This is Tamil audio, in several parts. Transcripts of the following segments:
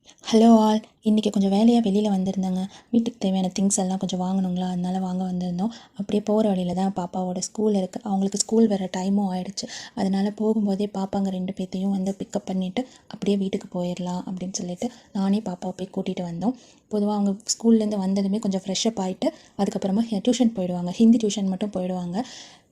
Hello all. இன்றைக்கி கொஞ்சம் வேலையாக வெளியில் வந்திருந்தாங்க. வீட்டுக்கு தேவையான திங்ஸ் எல்லாம் கொஞ்சம் வாங்கணுங்களா, அதனால் வாங்க வந்திருந்தோம். அப்படியே போகிற வழியில் தான் பாப்பாவோட ஸ்கூல் இருக்குது. அவங்களுக்கு ஸ்கூல் வர டைமும் ஆகிடுச்சு. அதனால் போகும்போதே பாப்பாங்க 2 பேர்த்தையும் வந்து பிக்கப் பண்ணிவிட்டு அப்படியே வீட்டுக்கு போயிடலாம் அப்படின்னு சொல்லிட்டு நானே பாப்பாவை போய் கூட்டிகிட்டு வந்தோம். பொதுவாக அவங்க ஸ்கூல்லேருந்து வந்ததுமே கொஞ்சம் ஃப்ரெஷ்ஷப் ஆகிட்டு அதுக்கப்புறமா டியூஷன் போயிடுவாங்க. ஹிந்தி டியூஷன் மட்டும் போயிடுவாங்க.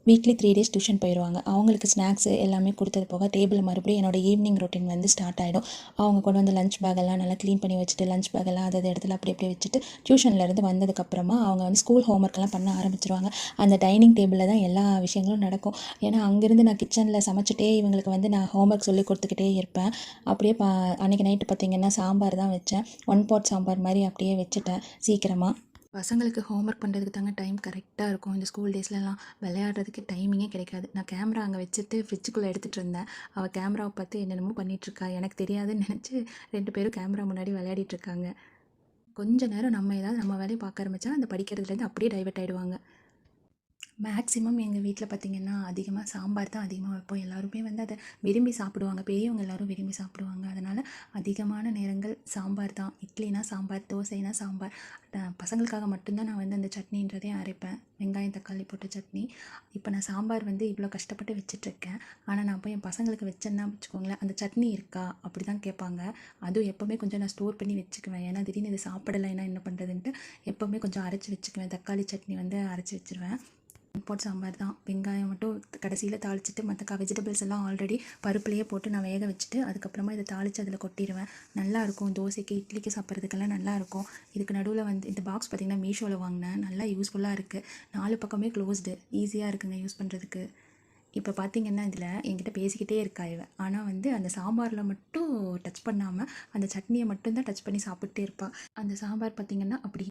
வீக்லி 3 டேஸ் டியூஷன் போயிடுவாங்க. அவங்களுக்கு ஸ்நாக்ஸு எல்லாமே கொடுத்தது போக டேபிளில் மறுபடியும் என்னோடய ஈவினிங் ரொட்டீன் வந்து ஸ்டார்ட் ஆகிடும். அவங்க கொண்டு வந்து லஞ்ச் பேக்கெல்லாம் நல்லா க்ளீன் பண்ணி வச்சுட்டு, லஞ்ச் பேக்கெல்லாம் அது இடத்துல அப்படி அப்படியே வச்சுட்டு, டியூஷன்லேருந்து வந்ததுக்கப்புறமா அவங்க வந்து ஸ்கூல் ஹோம்ஒர்க்கெல்லாம் பண்ண ஆரம்பிச்சிருவாங்க. அந்த டைனிங் டேபிளில் தான் எல்லா விஷயங்களும் நடக்கும். ஏன்னா அங்கேருந்து நான் கிச்சனில் சமைச்சிட்டே இவங்களுக்கு வந்து நான் ஹோம்ஒர்க் சொல்லி கொடுத்துக்கிட்டே இருப்பேன். அப்படியே அன்றைக்கி நைட்டு பார்த்திங்கன்னா சாம்பார் தான் வச்சேன். 1 பாட் சாம்பார் மாதிரி அப்படியே வச்சுட்டேன் சீக்கிரமாக. பசங்களுக்கு ஹோம்ஒர்க் பண்ணுறதுக்கு தாங்க டைம் கரெக்டாக இருக்கும். இந்த ஸ்கூல் டேஸ்லலாம் விளையாடுறதுக்கு டைமிங்கே கிடைக்காது. நான் கேமரா அங்கே வச்சுட்டு ஃப்ரிட்ஜுக்குள்ளே எடுத்துகிட்டு இருந்தேன். அவள் கேமராவை பார்த்து என்னென்னமோ பண்ணிகிட்ருக்கா. எனக்கு தெரியாதுன்னு நினச்சி 2 பேரும் கேமரா முன்னாடி விளையாடிட்டுருக்காங்க. கொஞ்ச நேரம் நம்ம வேலையை பார்க்க ஆரம்பித்தா அந்த படிக்கிறதுலேருந்து அப்படியே டைவர்ட் ஆகிடுவாங்க. மேக்ஸிமம் எங்கள் வீட்டில் பார்த்திங்கன்னா அதிகமாக சாம்பார் தான் அதிகமாக வைப்போம். எல்லாருமே வந்து அதை விரும்பி சாப்பிடுவாங்க. பெரியவங்க எல்லோரும் விரும்பி சாப்பிடுவாங்க. அதனால் அதிகமான நேரங்கள் சாம்பார் தான். இட்லினா சாம்பார், தோசைனா சாம்பார். பசங்களுக்காக மட்டும்தான் நான் வந்து அந்த சட்னின்றதே அரைப்பேன். வெங்காயம் தக்காளி போட்ட சட்னி. இப்போ நான் சாம்பார் வந்து இவ்வளோ கஷ்டப்பட்டு வச்சிட்ருக்கேன். ஆனால் நான் போய் என் பசங்களுக்கு வச்சேன்னா வச்சுக்கோங்களேன், அந்த சட்னி இருக்கா அப்படி தான் கேட்பாங்க. அதுவும் எப்போவுமே கொஞ்சம் நான் ஸ்டோர் பண்ணி வச்சுக்குவேன். ஏன்னா திடீர்னு இது சாப்பிடலைன்னா என்ன பண்ணுறதுன்ட்டு எப்போவுமே கொஞ்சம் அரைச்சி வச்சுக்குவேன். தக்காளி சட்னி வந்து அரைச்சி வச்சுருவேன். போட் சாம்பார் தான். வெங்காயம் மட்டும் கடைசியில் தாளிச்சிட்டு மற்ற வெஜிடபிள்ஸ் எல்லாம் ஆல்ரெடி பருப்புலேயே போட்டு நான் வேக வச்சுட்டு அதுக்கப்புறமா இதை தாளித்து அதில் கொட்டிடுவேன். நல்லாயிருக்கும். தோசைக்கு இட்லிக்கு சாப்பிட்றதுக்கெல்லாம் நல்லாயிருக்கும். இதுக்கு நடுவில் வந்து இந்த பாக்ஸ் பார்த்திங்கன்னா மீஷோவில் வாங்கினேன். நல்லா யூஸ்ஃபுல்லாக இருக்குது. 4 பக்கமே க்ளோஸ்டு. ஈஸியாக இருக்குங்க யூஸ் பண்ணுறதுக்கு. இப்போ பார்த்திங்கன்னா இதில் என்கிட்ட பேசிக்கிட்டே இருக்கா இவ. ஆனால் வந்து அந்த சாம்பாரில் மட்டும் டச் பண்ணாமல் அந்த சட்னியை மட்டும்தான் டச் பண்ணி சாப்பிட்டே இருப்பாள். அந்த சாம்பார் பார்த்திங்கன்னா அப்படி